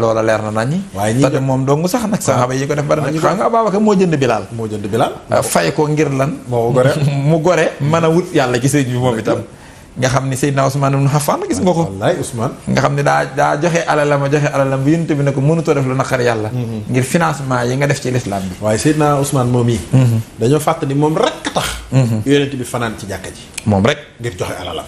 loola leer na nañi waaye moom dong sax nag saxaaba yi ko def bari nag xam nga Ababacar moo jënd Bilaal fay ko ngir lan mu gore mën a wut yàlla ci sëriñ bi moom itam nga xam ni Seydina Ousmane ibn Affan gis nga ko wallaay Ousmane nga xam ne daa joxe alalam bi yonent bi ne ko mënutoo def lu naqar yàlla ngir financement yi nga def ci l'islam bi waaye Seydina Ousmane moom yi dañoo fàtt ni moom rek tax yonent bi fanaan ci jàkka ji moom rek ngir joxe alalam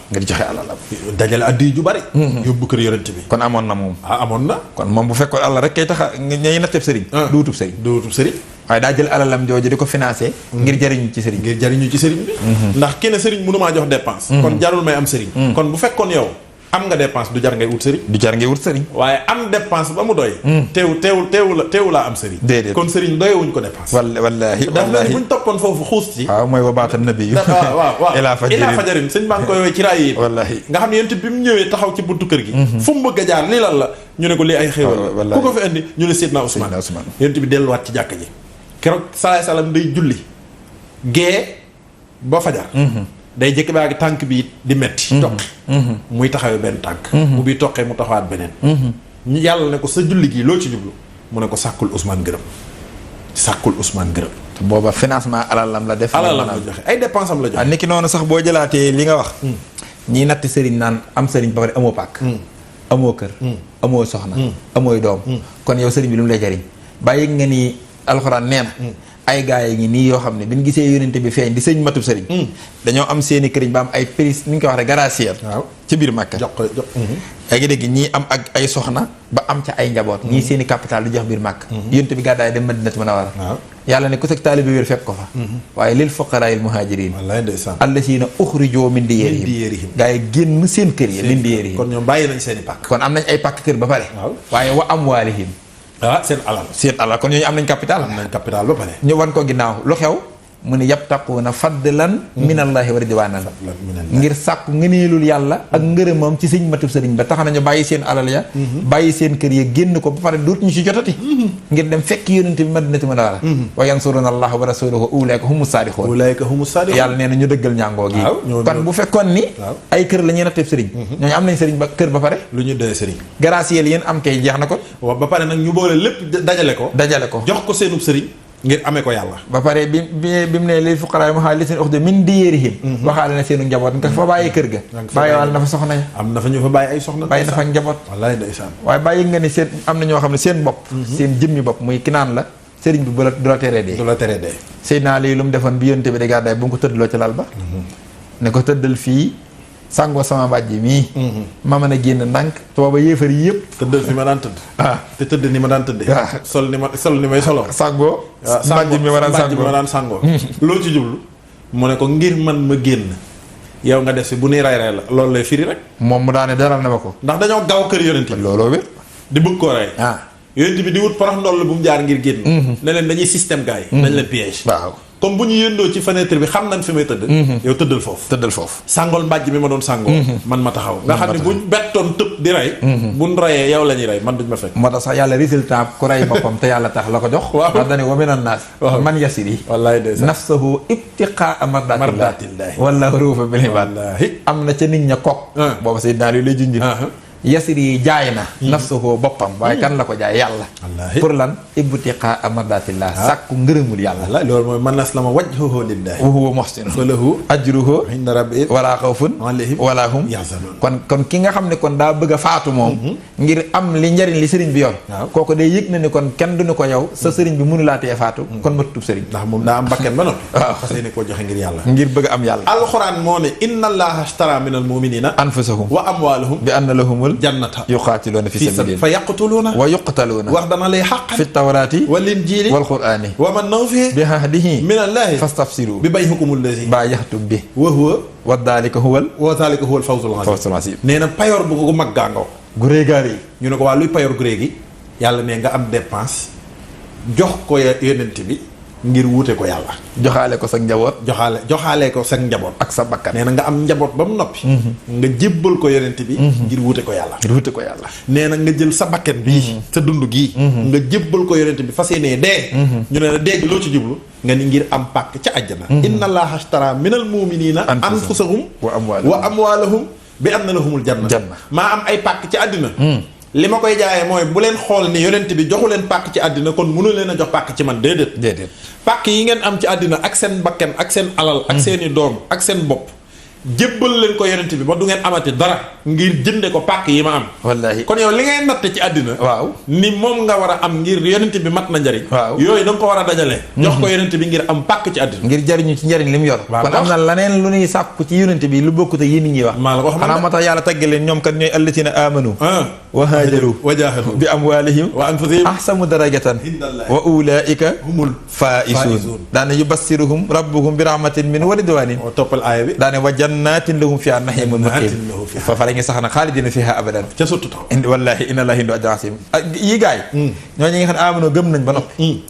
dajale addi ju bari yóbbu kër yonent bi kon amoon na moom amoon na kon moom bu fekkoon Allah rek kay tax ñay natteb sëriñ du wutub sëriñ waaye daa jël alalam jooju di ko financé ngir jariñu ci sëriñ bi ndax ki ne sëriñ mënumaa jox dépense kon jarul may am sëriñ kon bu fekkoon yow am nga dépense du jar ngay wut sëriñ waaye am dépense ba mu doy teewu laa am sëriñ déedéet kon sëriñ doyewuñ ko dépense wallaahi daf na ni buñ toppoon foofu xuus ci waaw mooy wa baata nabi waaw ilaa fajarin sëñ baa ngi koy woowee ci raay yi wallaahi nga xam ne yent bi mu ñëwee taxaw ci buntu kër gi fu mu bëgg a jaar lii lan la ñu ne ko lii ay xéewal ku ko fi indi ñu ne Seydina Ousmane yent bi delluwaat ci jàkk ji keroog salaay salaam day julli gee ba fajar day jëkk baa ngi tànk bi di metti toq muy taxawee benn tànk bu bii toqee mu taxawaat beneen yàlla ne ko sa julli gii loo ci jublu mu ne ko sàkkul Ousmane gërëm booba financement alalam la def alalam la joxe ay dépense am la joxe niki noonu sax boo jëlaatee li nga wax ñii natti sëriñ naan am sëriñ ba pare amoo pàkk amoo kër amoo soxna amooy doom kon yow sëriñ bi lu mu lay jariñ bàyyi nga ni alxuraan nee na ay gaay yi ngi nii yoo xam ne bi ñu gisee yónente bi feeñ di sëñ matub sëriñ dañoo am seeni këriñ ba am ay prise ni ñu ko wax rek gracière ci biir Màkka yaa ngi dégg ñii am ak ay soxna ba am ca ay njaboot ñii seeni capital di jox biir Màkka yónente bi gàddaay dem Madinatu Munawwara yàlla ne ku sag taalibe wér fekk ko fa waaye lil fuqaraa'il muhaajiriin allasiina uxrijoo min diyaarihim gaa yi génn seen kër yi min diyaarihim kon ñoom bàyyi nañ seeni pàkk kon am nañ ay pàkk kër ba pare waaye wa amwaalihim seen alal kon ñooñu am nañ capital ba pare ñu wan ko ginnaaw lu xew mu ne yabtaquuna fadlan minallaahi wa ridwaanan ngir sàkku ngëneelul yàlla ak ngërëmam ci sëñ matub sëriñ ba tax nañu bàyyi seen alal ya bàyyi seen kër ya génn ko ba pare dootuñu ci jotati ngir dem fekk yónente bi Madinatu Munawwara wa yansuruuna allaaha wa rasuulahu ulaa'ika humu saadiquun yàlla nee na ñu dëggal ñàngoo gi kon bu fekkoon ni ay kër la ñuy natteb sëriñ ñooñu am nañ sëriñ ba kër ba pare lu ñu doy sëriñ gracier yéen am kay jeex na ko ba pare nag ñu boole lépp dajale ko jox ko seenub sëriñ ngir amee ko yàlla ba pare bi mu ne lil fuqaraa muhaajiriina uxrijuu min diyaarihim waxaale na seenu njaboot nga fa bàyyi kër ga bàyyi wàll na fa soxna ya am na fa ñu fa bàyyi ay soxna bàyyi na fa njaboot wallaay ndeysaan waaye bàyyi nga ni seen am na ñoo xam ne seen bopp seen jëmmi bopp muy ki naan la sëriñ bi du la teree dee Seydina Ali lu mu defoon bi yónente bi di gàddaay bu mu ko tëddloo ci lal ba ne ko tëddal fii sàngoo sama mbàjj mii ma mën a génn ndànk te booba yéefar yi yëpp tëddal fi ma daan tëdd te tëdd ni ma daan tëddee sol ni may solo sàngoo mbàjj mi ma daan sàngoo loo ci jublu mu ne ko ngir man ma génn yow nga def si bu nuy ray la loolu lay firi rek moom mu daane daral na ma ko ndax dañoo gaaw kër yonent bi looloo wér di bëgg koo rey yonent bi di wut porox ndoll bu mu jaar ngir génn ne leen dañuy système gars yi dañ leen piège waaw comme bu ñu yëndoo ci fenêtre bi xam nañ fi may tëdd yow tëddal foofu sàngool mbàjj mi ma doon sàngoo man ma taxaw nga xam ne buñ bettoon tëb di rey buñ reyee yow la ñuy rey man duñ ma fekk moo tax sax yàlla résultat ku rey boppam te yàlla tax la ko jox ndax dane wa minan naas man yasiri wallaay de nafsahu ibtiqaa mardatillahi wallahu ruufa bil ibaad am na ca nit ña kook booba Seydina Ali lay junj yasiri jaay na nafsuhu boppam waaye kan la ko jaay yàlla pour lan ibtiqaa mardatillah sàkku ngërëmul yàlla loolu mooy man aslama wajhahu lillahi wa huwa muhsin falahu ajruhu inda rabbihi wala xawfun wala hum yahzanun kon ki nga xam ne kon daa bëgg a faatu moom ngir am li njariñ li sëriñ bi yor kooku day yëg na ni kon kenn duñu ko yow sa sëriñ bi mënu laa tee faatu kon ma tutub sëriñ ndax moom daa am bakken ba noppi waaw xas ne koo joxe ngir yàlla ngir bëgg am yàlla alxuraan moo ne inna allaha ashtara minal mu'minina anfusahum wa amwalahum bi anna lahumul jannata yuqaatiluuna fi sabilillah fa yaqtuluuna wa yuqtaluuna wax dana lay xaqan fi tawraati wal injiili wal qur'aani wa man nawfi bi ahdihi min allahi fastafsiru bi bay'ikumul lazi baayaxtum bi wa huwa wa daalika huwal fawzul aziim nee na payoor bu ko mag gàngoo gu réegaar yi ñu ne ko waa luy payoor gu réegi yàlla ne nga am dépense jox ko yonent bi ngir wuute ko yàlla joxaale ko sa njaboot joxaale ko sa njaboot ak sa bakkan nee na nga am njaboot ba mu noppi nga jébbal ko yonent bi ngir wuute ko yàlla nee na nga jël sa bakkan bii sa dund gii nga jébbal ko yonent bi fas yéenee dee ñu ne la dee gi loo ci jublu nga ni ngir am pàkk ca àjjana inna allaha ashtara minal mu'minina anfusahum wa amwalahum bi anna lahumul janna maa am ay pàkk ci àddina li ma koy jaayee mooy bu leen xool ni yonent bi joxu leen pàkk ci àddina kon mënu leen a jox pàkk ci man déedéet pàkk yi ngeen am ci àddina ak seen bakkan ak seen alal ak seeni doom ak seen bopp jébbal leen ko yonent bi ba du ngeen amati dara ngir jënde ko pàkk yi ma am wallaahi kon yow li ngay natte ci àddina waaw ni moom nga war a am ngir yonent bi mat na njariñ waaw yooyu da nga ko war a dajale jox ko yonent bi ngir am pàkk ci àddina ngir jariñu ci njariñ li mu yor kon am na leneen lu ñuy sàkku ci yonent bi lu bokkut ak yi nit ñi wax maa la ko xam xanaa moo tax yàlla tagge leen ñoom kat ñooy allatina amanu wa haajaru wa jaahadu bi amwaalihim wa anfusihim ahsanu darajatan wa ulaika humul faa'isuun daane yubassiruhum rabbuhum bi rahmatin min wa ridwanin toppal aaya bi daane wa jannatin lahum fiha nahimun muqiim fa la ngi sax na xaalidina fiha abadan ca surtout tax indi wallahi inna allaha indu ajran asim yi gaay ñoo ñi nga xam ne amano gëm nañ ba noppi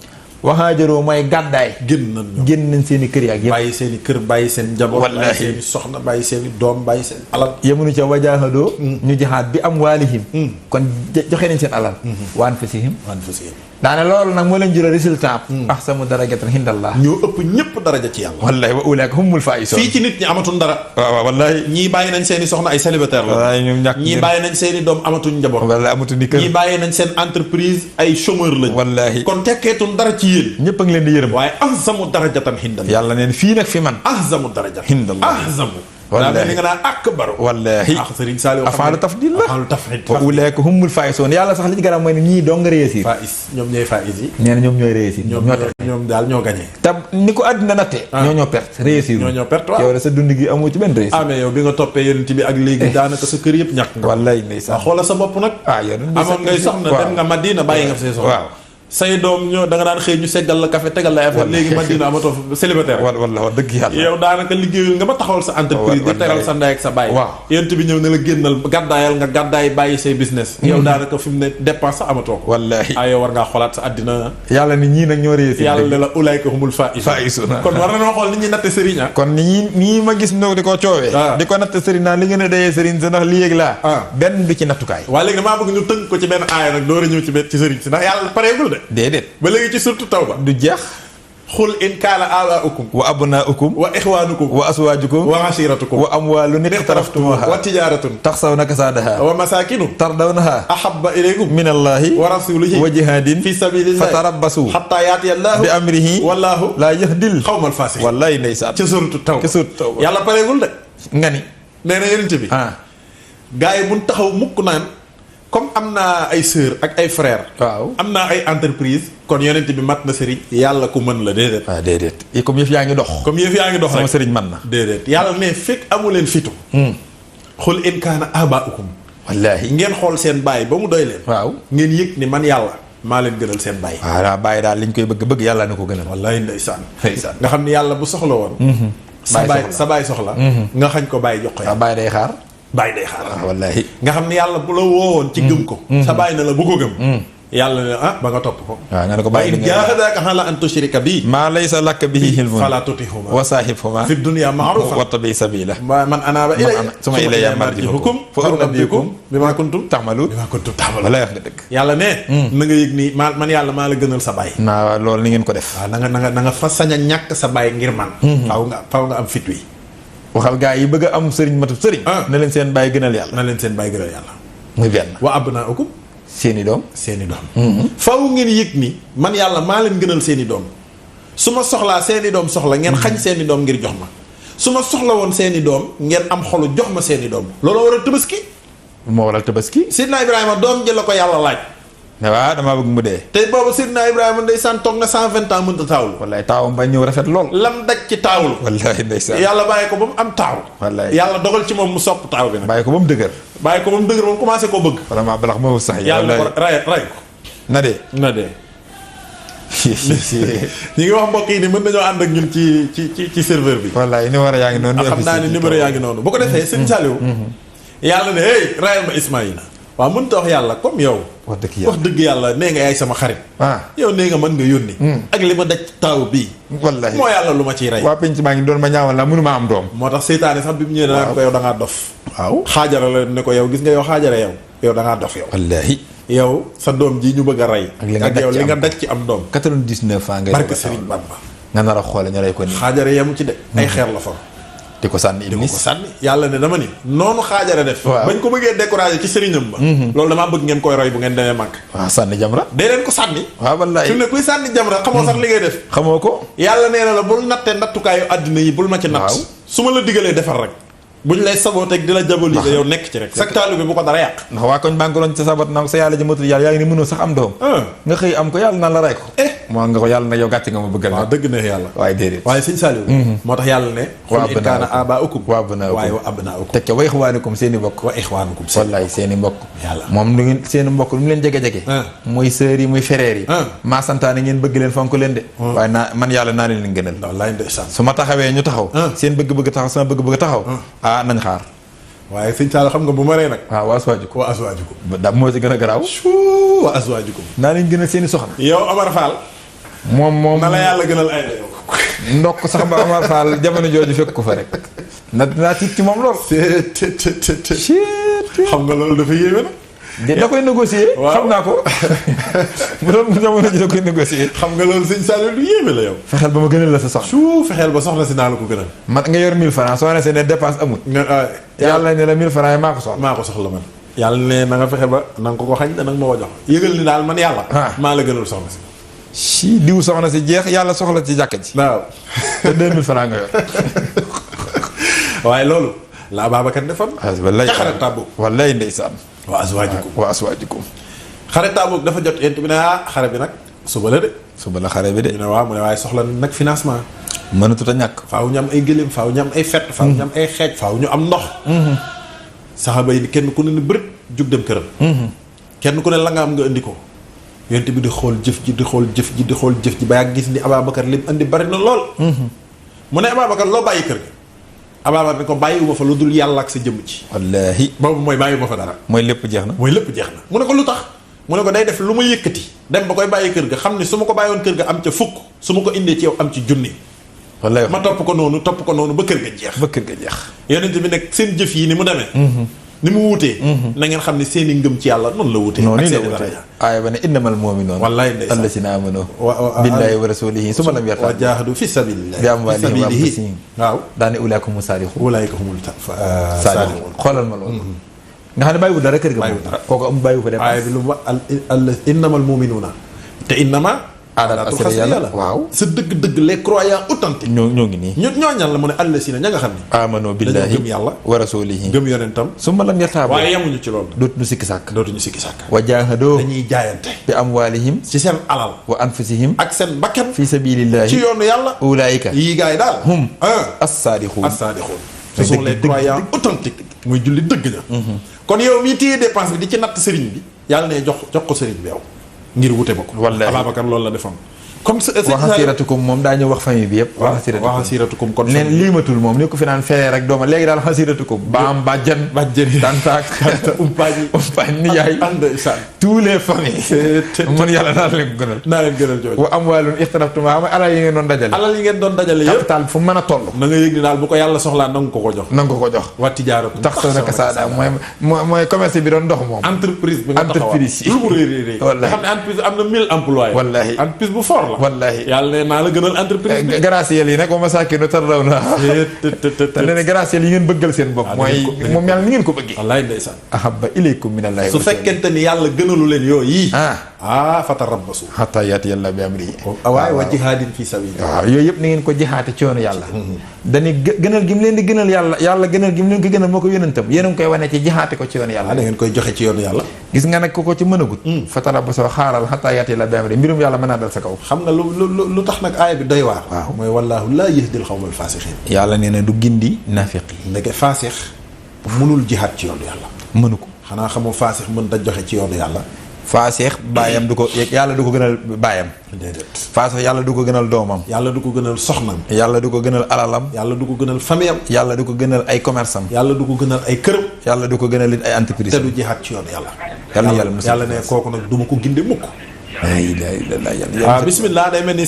waxaajaroo mooy gàddaay génn nañ seen i kër yaak yëpp bàyyi seen i kër bàyyi seen njaboot bàyyi seen i soxna bàyyi seen i doom bàyyi seen alal yemunu ca wajaahadoo ñu jihaad bi am waalihim kon joxe nañ seen alal wa anfusihim daane loolu nag moo leen jural résultat ahsanu darajatan hindallah ñoo ëpp ñëpp daraja ci yàlla wallahi wa ulaika humul faisun fii ci nit ñi amatuñ dara waaw wallahi ñii bàyyi nañ seen i soxna ay célibataire la ñii bàyyi nañ seen i doom amatuñ njaboot wallahi amatuñ ni kër ñii bàyyi nañ seen entreprise ay chômeur lañ wallahi kon tekkeetuñ dara ci yéen ñëpp a ngi leen di yërëm waaye ahsamu darajatan hindallah yàlla neen fii nag fi man ahsamu darajatan hindallah ahsamu wallahi li nga naan akbar wallahi Serigne Saliou afaalu tafdil la afaalu tafdil wa ulaika humul faisun yàlla sax li ci garab mooy ne ñii doo nga réussir fais ñoom ñooy fais yi nee na ñoom ñooy réussir ñoom daal ñoo gagné te ni ko àddina natte ñoo perte réussir ñoo perte waaw yow la sa dund gi amoo ci benn réussir mais yow bi nga toppee yonent bi ak léegi daanaka sa kër yëpp ñàkk nga wallahi ndeysaan xoola sa bopp nag amoon ngay soxna dem nga Madina bàyyi nga fa say soxna waaw say doom ñoo da nga daan xëy ñu seggal la café tegal la affaire léegi Madina amatoo célibataire walla wax dëgg yàlla yow daanaka liggéeyul nga ba taxawal sa entreprise di teral sa ndey ak sa baay waaw yent bi ñëw ne la génnal gàddaayal nga gàddaay bàyyi say business yow daanaka fi mu ne dépense sax amatoo ko wallaahi yow war ngaa xoolaat sa àddina yàlla ni ñii nag ñoo réussir yàlla la ulaayka humul faa'izuun kon war na noo xool nit ñi natte sëriñ kon nii ma gis no di ko coowee di ko natte sëriñ naa li ngeen a dayee sëriñ sa ndax li yéeg laa benn du ci nattukaay waaye léegi damaa bëgg ñu tënk ko ci benn aaya nag door a ñëw ci sëriñ si ndax yàlla pareegul de déedéet léegi ci surtout tawba du jeex xul in kaana abaa'ukum wa abnaa'ukum wa ixwaanukum wa aswaajukum wa ashiratukum wa amwaalun iqtaraftumuuhaa wa tijaaratun taxsawna kasaadahaa wa masaakinu tardawnahaa ahabba ilaykum min allaahi wa rasuulihi wa jihaadin fi sabiilillaahi fatarabbasuu hattaa yaatiya allaahu bi amrihi wallaahu laa yahdil qawmal faasiqiin wallaahi ndeysaan ci surtout tawba yàlla pareegul de nga ni nee na yonent bi gaa yi buñ taxaw mukk naan comme am naa ay sœur ak ay frère waaw am naa ay entreprise kon yonent bi mat na sëriñ yàlla ku mën la déedéet waaw déedéet comme yëf yaa ngi dox sama sëriñ man na déedéet yàlla ne fekk amu leen fitu xul in kaana abaa'ukum wallaahi ngeen xool seen baay ba mu doy leen waaw ngeen yëg ni man yàlla maa leen gënal seen baay waaw baay daal liñ koy bëgg yàlla na ko gënal wallaahi ndeysaan nga xam ni yàlla bu soxla woon sa baay soxla nga xañ ko baay jox ko baay day xaar bàyyi day xaar wallaahi nga xam ne yàlla bu la woowoon ci gëm ko sa bàyyi na la bu ko gëm yàlla ne ba nga topp ko waaw nga ne ko bàyyi jaahadaaka alaa an tushrika bi maa laysa laka bihi ilmun falaa tuti'humaa wa saahibhumaa fi dunya ma'ruufan wattabi' sabiila man anaaba ilayya summa ilayya marji'ukum fa unabbi'ukum bimaa kuntum ta'maluun wallaahi wax nga dëgg yàlla ne na nga yëg ni man yàlla maa la gënal sa bàyyi waaw loolu ni ngeen ko def waaw na nga fa sañ a ñàkk sa bàyyi ngir man faaw nga am fit wi waxal gaa yi bëgg a am sëriñ matub sëriñ na leen seen bàyyi gënal yàlla muy benn wa abnaakum seeni doom faw ngeen yëg ni man yàlla maa leen gënal seeni doom su ma soxlaa seeni doom soxla ngeen xañ seeni doom ngir jox ma su ma soxla woon seeni doom ngeen am xolu jox ma seeni doom loolu waral tabaski moo waral tabaski Sidna Ibrahima doom ji la ko yàlla laaj ne waaw damaa bëgg mu dee te boobu Sidna Ibrahima ndeysaan toog na 120 ans mënta taawul wallaay taawam ba ñëw rafet lool lam daj ci taawul wallaay ndeysaan yàlla bàyyi ko ba mu am taaw wallaay yàlla dogal ci moom mu sopp taaw bi nag bàyyi ko ba mu dëgër moom commencé koo bëgg wala maa balax moo sax yàlla ko ray ko na dee ñi ngi wax mbokk yi ni mën nañoo ànd ak ñun ci serveur bi wallaay numéro yaa ngi noonu xam naa ne numéro yaa ngi noonu bu ko defee sëñ Saliou yàlla ne hey rayal ma Ismaïla waaw mën ta wax yàlla comme yow wax dëgg yàlla nee nga yaay sama xarit yow nee nga mën nga yónni ak li ma daj taaw bii wallaahi moo yàlla lu ma ciy rey waa penc maa ngi doon ma ñaawal la mënuma am doom moo tax seytaane sax bi mu ñëwee naa ko yow da ngaa dof waaw xaajara la ne ko yow gis nga yow xaajara yow da ngaa dof yow wallaahi yow sa doom ji ñu bëgg a rey ak yow li nga daj ci am doom 99 ans ngay barke Serigne Bamba nga nar a xoole ñu rey ko nii xaajara yemu ci de ay xeer la fa di ko sànni iblis ko sànni yàlla ne dama ni noonu xaajara def bañ ko bëggee décourager ci sëriñam ba loolu damaa bëgg ngeen koy roy bu ngeen demee màgg waaw sànni jamra dee leen ko sànni waaw wallaay fi mu ne kuy sànni jamra xamoo sax li ngay def xamoo ko yàlla nee na la bul nattee nattukaayu àddina yi bul ma ci natt su ma la digalee defar rek buñ lay sabooteeg di la jaboliser yow nekk ci rek sa taalu bi bu ko dara yàq ndax waa koñ baa ngi ko doon sa sabat na ko sa yàlla ji matul yàlla yaa ngi ni mënoo sax am doom nga xëy am ko yàlla naan la rey ko moo nga ko yàlla nag yow gàcce nga ma bëggal waaw dëgg na yàlla waaye déedéet waaye sëñ Saliou moo tax yàlla ne xul in kaana abaa'ukum wa abnaa'ukum waaye wa abnaa'ukum teg ca wa ixwaanukum seen i mbokk wa ixwaanukum wallaay seen i mbokk yàlla moom lu ngeen seen i mbokk lu mu leen jege-jege muy sœurs yi muy frères yi maa santaane ngeen bëgg leen fonk leen de waaye naa man yàlla naa leen gënal wallaay ndeysaan su ma taxawee ñu taxaw seen bëgg-bëgg taxaw sama bëgg-bëgg taxaw nañ xaar waaye sëñ Saliou xam nga bu ma ree nag waaw wa azwaajukum wa azwaajukum da moo ci gën a garaaw wa azwaajukum naa leen gënal seen i soxna yow Omar Fall moom na la yàlla gënal ay yow. ndokk sax ba Amar Fall jamono jooju fekk ko fa rek. naa tiit ci moom lool. xam nga loolu dafa yéeme na. da koy négocier. xam naa ko. bu doon jamono ji da koy négocier. xam nga loolu sëñ Saliou lu yéeme la yow. fexeel ba ma gënal la sa soxna. fexeel ba soxna si naa la ko gënal. man nga yor 1000 francs soo ne see ne dépense amul. yàlla ne la 1000 francs yi maa ko soxla. maa ko soxla man. yàlla ne na nga fexe ba na nga ko xañ da nanga ma ko jox. yëgal ni daal man yàlla. maa la gënal soxna si. si diw soxna si jeex yàlla soxla ci jàkka ji. waaw. te 2000 francs nga yor. waaye loolu. la Ababacar defoon. wallaay ca xare Tabuk. wallaay ndeysaan. wa azwaajikum wa azwaajikum. xare Tabuk dafa jot yent bi ne xare bi nag suba la de. suba la xare bi de. ñu ne waaw mu ne waaye soxla nag financement. mënatut a ñàkk. faaw ñu am ay gëléem faaw ñu am ay fett. faaw ñu am ay xeej faaw ñu am ndox. saxaaba yi kenn ku ne ni bërët jug dem këram. kenn ku ne la nga am nga indi ko. yent bi di xool jëf ji di xool jëf ji di xool jëf ji ba yàgg gis ni Ababacar lim andi bari na lool. mu ne Ababacar loo bàyyi kër gi. Ababacar ni ko bàyyiwuma fa lu dul yàlla ak sa jëmm ci. wallaahi. boobu mooy bàyyiwuma fa dara. mooy lépp jeex na. mooy lépp jeex na mu ne ko lu tax. mu ne ko day def lu ma yëkkati. dem ba koy bàyyi kër ga xam ni su ma ko bàyyiwoon kër ga am ca fukk su ma ko indee ci yow am ci junni. wallaahi ma topp ko noonu ba kër ga jeex. ba kër ga jeex. yonent bi nag seen jëf yi ni mu demee. ni mu wutee. na ngeen xam ne seen i ngëm ci yàlla noonu la wutee. noonu ak la seen i wutee daraja. aaya ba ne innamal mu'minuuna wallaay ndeysaan allaziina aamanuu billaahi wa rasuulihi summa lam yartaabuu wa jaahaduu fi sabiilillaahi bi amwaalihim wa anfusihim waaw daane ulaa'ika humu saadiquun ulaa'ika humul saadiquun xoolal ma loolu. nga xam ne bàyyiwul dara kër ga. bàyyiwul dara kooku am bàyyiwu fa dem. aaya bi lu mu wax innamal mu'minuuna te innama aadatul xasri yàlla waaw. sa dëgg-dëgg les croyants authentiques. ñoo ngi nii. ñoo ñan la mu ne allasiina ña nga xam ne. aamanuu billaahi gëm yàlla wa rasuulihi gëm yonentam. summa lam yartaabuu waaye yemuñu ci loolu. dootuñu sikki sàkk. dootuñu sikki sàkk. wa jaahadoo dañuy jaayante. bi amwaalihim ci seen alal. wa anfusihim ak seen bakkan. fi sabiilillaahi ci yoonu yàlla. ulaa'ika yii gars yi daal. hum as-saadiquun. as-saadiquun. ce sont les croyants authentiques. muy julli dëgg la. kon yow mii téye dépense bi di ci natt sëriñ bi. yàlla ne jox ko sëriñ bi yow. ngir wute ba ko. wallaahi Ababacar loolu la defoon. comme waxasiratukum moom daa ñëw wax famille bi yëpp. waxasiratukum kon neen liimatul moom ni ko fi naan fee rek dooma léegi daal xasiratukum baam bàjjan tantaak umpaañ nijaay tous les familles man yàlla naa leen ko gënal jooju wa amwaalun ixtaraftum ama alal yi ngeen doon dajale yëpp capital fu mën a toll na nga yëg ni daal bu ko yàlla soxlaa nanga ko jox wa tijaaratu tax soo naka saada mooy commerce bi doon dox moom entreprise bi nga taxawal yi lu mu réy nga xam ne entreprise am na 1000 employés wallaahi entreprise bu fort la wallaahi yàlla ne naa la gënal entreprise bi graciel yi nag wa masaakinu tardawna te nee na graciel yi ngeen bëggal seen bopp mooy moom yàlla ni ngeen ko bëggee wallaay ndeysaan ahabba ilaykum minallahi su fekkente ni yàlla gënalu leen yooyu fatarabbasu hatta yaati yàlla bi amrihi waaye wa jihaadin fi sabilillah waaw yooyu yëpp ni ngeen ko jihaate ci yoonu yàlla dañuy gënal gi mu leen di gënal yàlla gënal gi mu leen ko gënal moo ko yónentam yéen a ngi koy wane ci jihaate ko ci yoonu yàlla da ngeen koy joxe ci yoonu yàlla gis nga nag ko ci mën a gut fatarabbasu xaaral hatta yaati yàlla bi amrihi mbirum yàlla mën naa dal sa kaw xam nga lu tax nag aaya bi doy waar waaw mooy wallaahu laa yahdil xawmal faasixiin yàlla nee na du gindi naafiq yi ndeke faasix mënul jihaat ci yoonu yàlla mënu ko xanaa xamoo faasix mën da joxe ci yoonu yàlla faasix baayam du ko yàlla du ko gënal baayam déedéet faasix yàlla du ko gënal doomam yàlla du ko gënal soxnam yàlla du ko gënal alalam yàlla du ko gënal famiyam yàlla du ko gënal ay commerce am yàlla du ko gënal ay këram yàlla du ko gënal it ay entreprise te du jihaat ci yoonu yàlla yàlla ne kooku nag du ma ko ginde mukk la ilaha illallah yàlla bismillah day mel ni